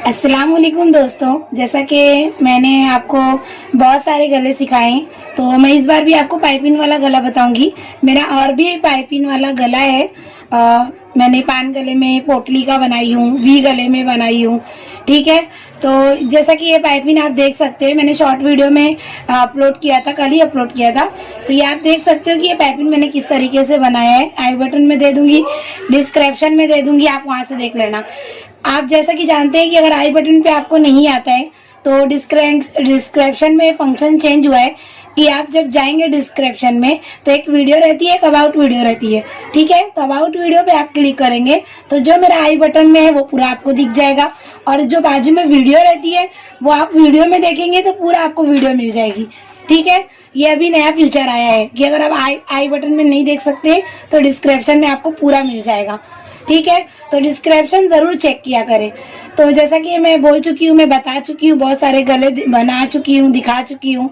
अस्सलाम वालेकुम दोस्तों, जैसा कि मैंने आपको बहुत सारे गले सिखाए, तो मैं इस बार भी आपको पाइपिंग वाला गला बताऊंगी। मेरा और भी पाइपिंग वाला गला है। मैंने पान गले में पोटली का बनाई हूँ, वी गले में बनाई हूँ। ठीक है, तो जैसा कि ये पाइपिंग आप देख सकते हैं, मैंने शॉर्ट वीडियो में अपलोड किया था, कल ही अपलोड किया था। तो ये आप देख सकते हो कि ये पाइपिंग मैंने किस तरीके से बनाया है। आई बटन में दे दूंगी, डिस्क्रिप्शन में दे दूंगी, आप वहां से देख लेना। आप जैसा कि जानते हैं कि अगर आई बटन पे आपको नहीं आता है तो डिस्क्रिप्शन में फंक्शन चेंज हुआ है कि आप जब जाएंगे डिस्क्रिप्शन में तो एक वीडियो रहती है, एक अबाउट वीडियो रहती है। ठीक है, तो अबाउट वीडियो पे आप क्लिक करेंगे तो जो मेरा आई बटन में है वो पूरा आपको दिख जाएगा, और जो बाजू में वीडियो रहती है वो आप वीडियो में देखेंगे तो पूरा आपको वीडियो मिल जाएगी। ठीक है, ये अभी नया फीचर आया है कि अगर आप आई बटन में नहीं देख सकते तो डिस्क्रिप्शन में आपको पूरा मिल जाएगा। ठीक है, तो डिस्क्रिप्शन जरूर चेक किया करें। तो जैसा कि मैं बोल चुकी हूँ, मैं बता चुकी हूँ, बहुत सारे गले बना चुकी हूँ, दिखा चुकी हूँ।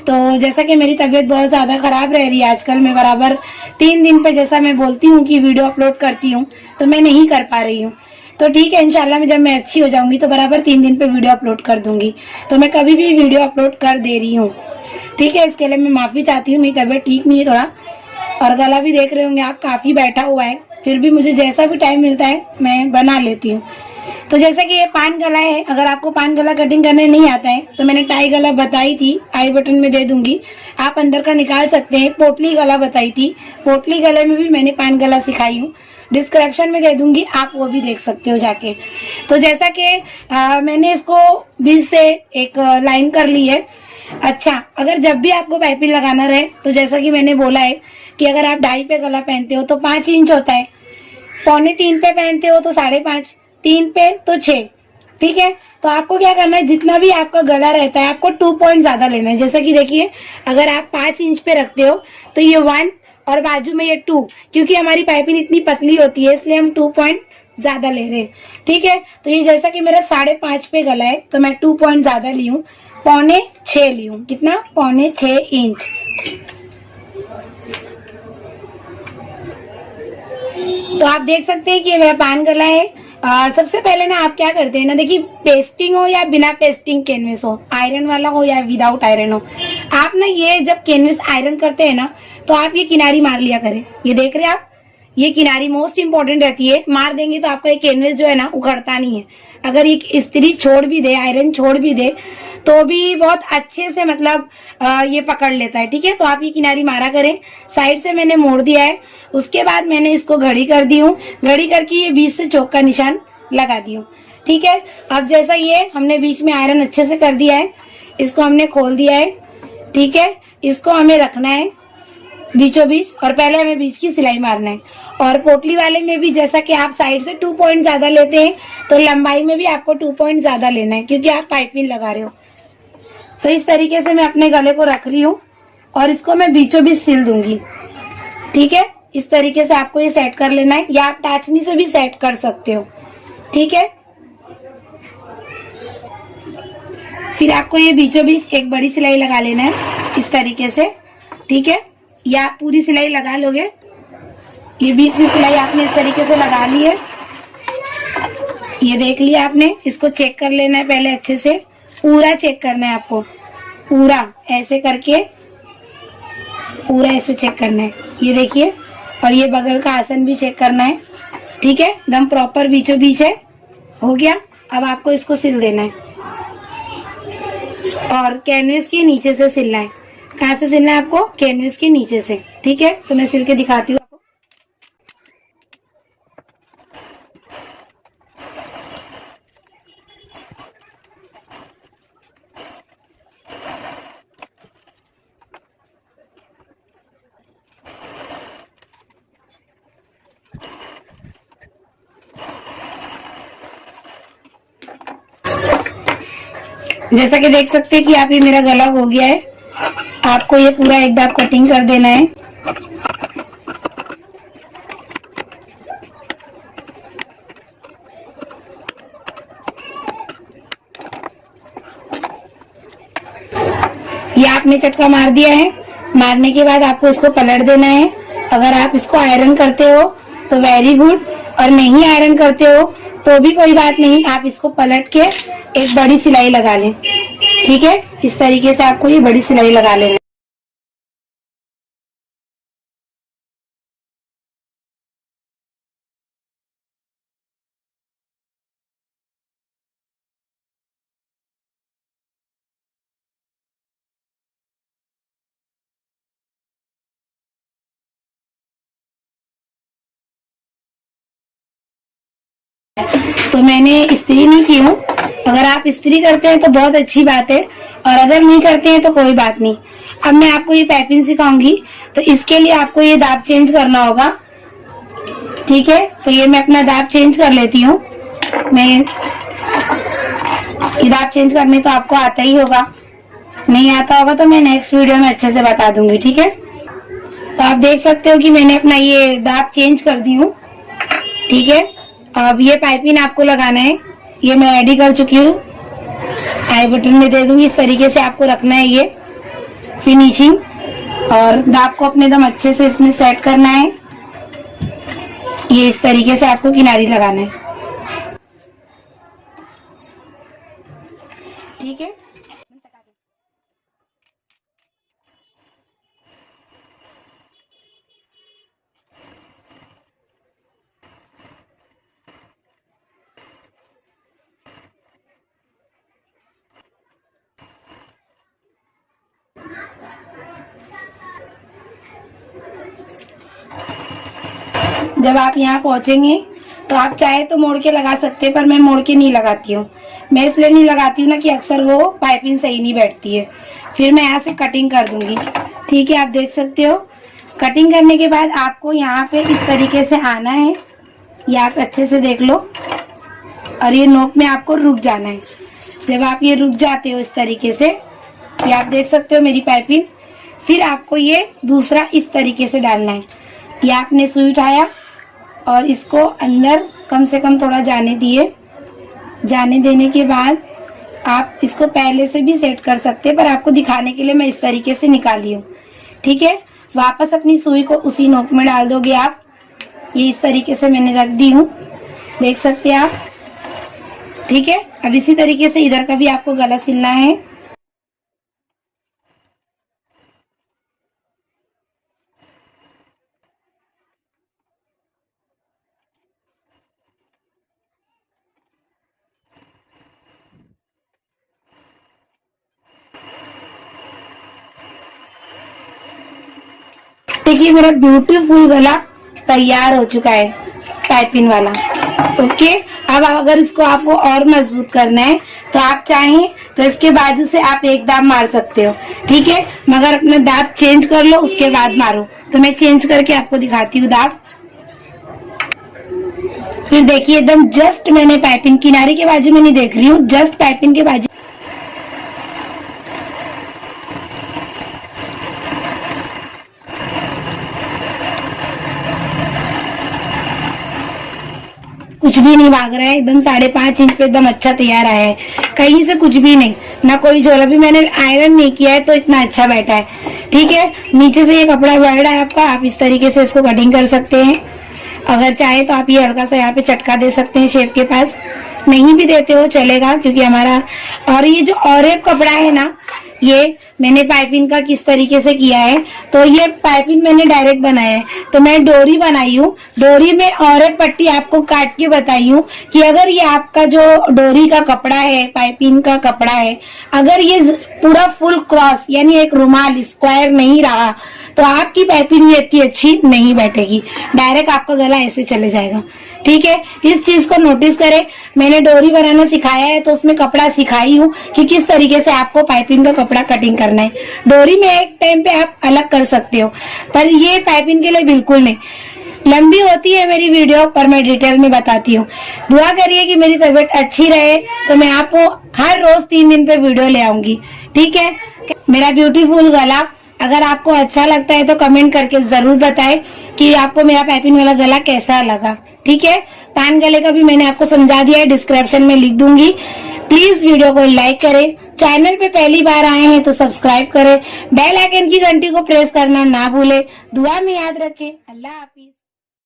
तो जैसा कि मेरी तबीयत बहुत ज्यादा खराब रह रही है आजकल, मैं बराबर 3 दिन पे जैसा मैं बोलती हूँ कि वीडियो अपलोड करती हूँ तो मैं नहीं कर पा रही हूँ। तो ठीक है, इंशाल्लाह मैं जब मैं अच्छी हो जाऊंगी तो बराबर 3 दिन पे वीडियो अपलोड कर दूंगी। तो मैं कभी भी वीडियो अपलोड कर दे रही हूँ। ठीक है, इसके लिए मैं माफी चाहती हूँ, मेरी तबीयत ठीक नहीं है थोड़ा, और गला भी देख रहे होंगे आप काफी बैठा हुआ है। फिर भी मुझे जैसा भी टाइम मिलता है मैं बना लेती हूँ। तो जैसा कि ये पान गला है, अगर आपको पान गला कटिंग करने नहीं आता है तो मैंने टाई गला बताई थी, आई बटन में दे दूंगी, आप अंदर का निकाल सकते हैं। पोटली गला बताई थी, पोटली गले में भी मैंने पान गला सिखाई हूँ, डिस्क्रिप्शन में दे दूंगी, आप वो भी देख सकते हो जाके। तो जैसा कि मैंने इसको बीच से एक लाइन कर ली है। अच्छा, अगर जब भी आपको पाइपिंग लगाना रहे तो जैसा कि मैंने बोला है कि अगर आप 2.5 पे गला पहनते हो तो 5 इंच होता है, 2.25 पे पहनते हो तो 5.5, 3 पे तो 6। ठीक है, तो आपको क्या करना है, जितना भी आपका गला रहता है आपको 2 पॉइंट ज्यादा लेना है। जैसा कि देखिए, अगर आप 5 इंच पे रखते हो तो ये 1 और बाजू में ये 2, क्योंकि हमारी पाइपिंग इतनी पतली होती है इसलिए हम 2 पॉइंट ज्यादा ले रहे हैं। ठीक है, तो ये जैसा कि मेरा 5.5 पे गला है तो मैं 2 पॉइंट ज्यादा ली हूँ, 6.25 ली हूँ। कितना? 6.25 इंच। तो आप देख सकते हैं कि ये मेरा पान गला है। सबसे पहले ना आप क्या करते हैं ना, देखिए, पेस्टिंग हो या बिना पेस्टिंग कैनवस हो, आयरन वाला हो या विदाउट आयरन हो, आप ना ये जब कैनवस आयरन करते हैं ना तो आप ये किनारी मार लिया करें। ये देख रहे हैं आप, ये किनारी मोस्ट इंपॉर्टेंट रहती है, मार देंगे तो आपका ये कैनवस जो है ना उखड़ता नहीं है। अगर ये इस्त्री छोड़ भी दे, आयरन छोड़ भी दे तो भी बहुत अच्छे से मतलब ये पकड़ लेता है। ठीक है, तो आप ये किनारी मारा करें। साइड से मैंने मोड़ दिया है, उसके बाद मैंने इसको घड़ी कर दी हूँ, घड़ी करके ये बीच से चौक का निशान लगा दी हूँ। ठीक है, अब जैसा ये हमने बीच में आयरन अच्छे से कर दिया है, इसको हमने खोल दिया है। ठीक है, इसको हमें रखना है बीचों बीच, और पहले हमें बीच की सिलाई मारना है। और पोटली वाले में भी जैसा कि आप साइड से 2 पॉइंट ज्यादा लेते हैं तो लंबाई में भी आपको 2 पॉइंट ज्यादा लेना है, क्योंकि आप पाइपिंग लगा रहे हो। तो इस तरीके से मैं अपने गले को रख रही हूँ और इसको मैं बीचों बीच सिल दूंगी। ठीक है, इस तरीके से आपको ये सेट कर लेना है, या आप टाचनी से भी सेट कर सकते हो। ठीक है, फिर आपको ये बीचों बीच एक बड़ी सिलाई लगा लेना है इस तरीके से। ठीक है, या आप पूरी सिलाई लगा लोगे, ये बीच में सिलाई आपने इस तरीके से लगा ली है, ये देख लिया आपने। इसको चेक कर लेना है पहले अच्छे से, पूरा चेक करना है आपको, पूरा ऐसे करके पूरा ऐसे चेक करना है। ये देखिए, और ये बगल का आसन भी चेक करना है। ठीक है, एकदम प्रॉपर बीचों बीच है, हो गया। अब आपको इसको सिल देना है और कैनवस के नीचे से सिलना है। कहाँ से सिलना है आपको? कैनवस के नीचे से। ठीक है, तो मैं सिल के दिखाती हूँ। जैसा कि देख सकते हैं कि आप, ये मेरा गला हो गया है। आपको ये पूरा एक बार कटिंग कर देना है। ये आपने चटका मार दिया है, मारने के बाद आपको इसको पलट देना है। अगर आप इसको आयरन करते हो तो वेरी गुड, और नहीं आयरन करते हो तो भी कोई बात नहीं, आप इसको पलट के एक बड़ी सिलाई लगा लें। ठीक है, इस तरीके से आपको ये बड़ी सिलाई लगा लेना। तो मैंने इस्त्री नहीं की हूँ। अगर आप इस्त्री करते हैं तो बहुत अच्छी बात है, और अगर नहीं करते हैं तो कोई बात नहीं। अब मैं आपको ये पाइपिंग सिखाऊंगी, तो इसके लिए आपको ये दाब चेंज करना होगा। ठीक है, तो ये मैं अपना दाब चेंज कर लेती हूँ। मैं ये दाब चेंज करने तो आपको आता ही होगा, नहीं आता होगा तो मैं नेक्स्ट वीडियो में अच्छे से बता दूंगी। ठीक है, तो आप देख सकते हो कि मैंने अपना ये दाब चेंज कर दी हूँ। ठीक है, अब ये पाइपिंग आपको लगाना है, ये मैं रेडी कर चुकी हूँ, आई बटन में दे दूंगी। इस तरीके से आपको रखना है ये फिनिशिंग, और दाब को अपने दम अच्छे से इसमें सेट करना है। ये इस तरीके से आपको किनारी लगाना है। ठीक है, जब आप यहाँ पहुंचेंगे तो आप चाहे तो मोड़ के लगा सकते हैं, पर मैं मोड़ के नहीं लगाती हूँ। मैं इसलिए नहीं लगाती हूँ ना कि अक्सर वो पाइपिंग सही नहीं बैठती है। फिर मैं यहाँ से कटिंग कर दूंगी। ठीक है, आप देख सकते हो। कटिंग करने के बाद आपको यहाँ पे इस तरीके से आना है, ये आप अच्छे से देख लो, और ये नोक में आपको रुक जाना है। जब आप ये रुक जाते हो इस तरीके से, ये आप देख सकते हो मेरी पाइपिंग। फिर आपको ये दूसरा इस तरीके से डालना है। ये आपने सुई उठाया और इसको अंदर कम से कम थोड़ा जाने दिए। जाने देने के बाद आप इसको पहले से भी सेट कर सकते हैं, पर आपको दिखाने के लिए मैं इस तरीके से निकाली हूँ। ठीक है, वापस अपनी सुई को उसी नोक में डाल दोगे आप। ये इस तरीके से मैंने रख दी हूँ, देख सकते हैं आप। ठीक है, अब इसी तरीके से इधर का भी आपको गला सिलना है। देखिए मेरा ब्यूटीफुल गला तैयार हो चुका है, पाइपिंग वाला। ओके, अब अगर इसको आपको और मजबूत करना है तो आप चाहें तो इसके बाजू से आप एक दाब मार सकते हो। ठीक है, मगर अपना दाब चेंज कर लो, उसके बाद मारो। तो मैं चेंज करके आपको दिखाती हूँ दाब। फिर देखिए एकदम जस्ट मैंने पाइपिंग किनारे के बाजू में नहीं देख रही हूँ, जस्ट पाइपिंग के बाजू। कुछ भी नहीं भाग रहा है, एकदम 5.5 इंच पे एकदम अच्छा तैयार आया है, कहीं से कुछ भी नहीं, ना कोई झोल। अभी मैंने आयरन नहीं किया है तो इतना अच्छा बैठा है। ठीक है, नीचे से ये कपड़ा बढ़ रहा है आपका, आप इस तरीके से इसको कटिंग कर सकते हैं। अगर चाहे तो आप ये हल्का सा यहाँ पे चटका दे सकते हैं शेप के पास, नहीं भी देते हो चलेगा, क्योंकि हमारा। और ये जो और एक कपड़ा है ना, ये मैंने पाइपिंग का किस तरीके से किया है, तो ये पाइपिंग मैंने डायरेक्ट बनाया है। तो मैं डोरी बनाई हूँ, डोरी में और एक पट्टी आपको काट के बताई हूँ कि अगर ये आपका जो डोरी का कपड़ा है, पाइपिंग का कपड़ा है, अगर ये पूरा फुल क्रॉस यानी एक रुमाल स्क्वायर नहीं रहा तो आपकी पाइपिंग ये इतनी अच्छी नहीं बैठेगी, डायरेक्ट आपका गला ऐसे चले जाएगा। ठीक है, इस चीज को नोटिस करें। मैंने डोरी बनाना सिखाया है तो उसमें कपड़ा सिखाई हूँ कि किस तरीके से आपको पाइपिंग का कपड़ा कटिंग करना है। डोरी में एक टाइम पे आप अलग कर सकते हो, पर ये पाइपिंग के लिए बिल्कुल नहीं। लंबी होती है मेरी वीडियो, पर मैं डिटेल में बताती हूँ। दुआ करिए कि मेरी तबीयत अच्छी रहे, तो मैं आपको हर रोज 3 दिन पे वीडियो ले आऊंगी। ठीक है, मेरा ब्यूटीफुल गला अगर आपको अच्छा लगता है तो कमेंट करके जरूर बताएं कि आपको मेरा पाइपिंग वाला गला कैसा लगा। ठीक है, पान गले का भी मैंने आपको समझा दिया है, डिस्क्रिप्शन में लिख दूंगी। प्लीज वीडियो को लाइक करें, चैनल पे पहली बार आए हैं तो सब्सक्राइब करें, बेल आइकन की घंटी को प्रेस करना ना भूले। दुआ में याद रखें। अल्लाह हाफिज।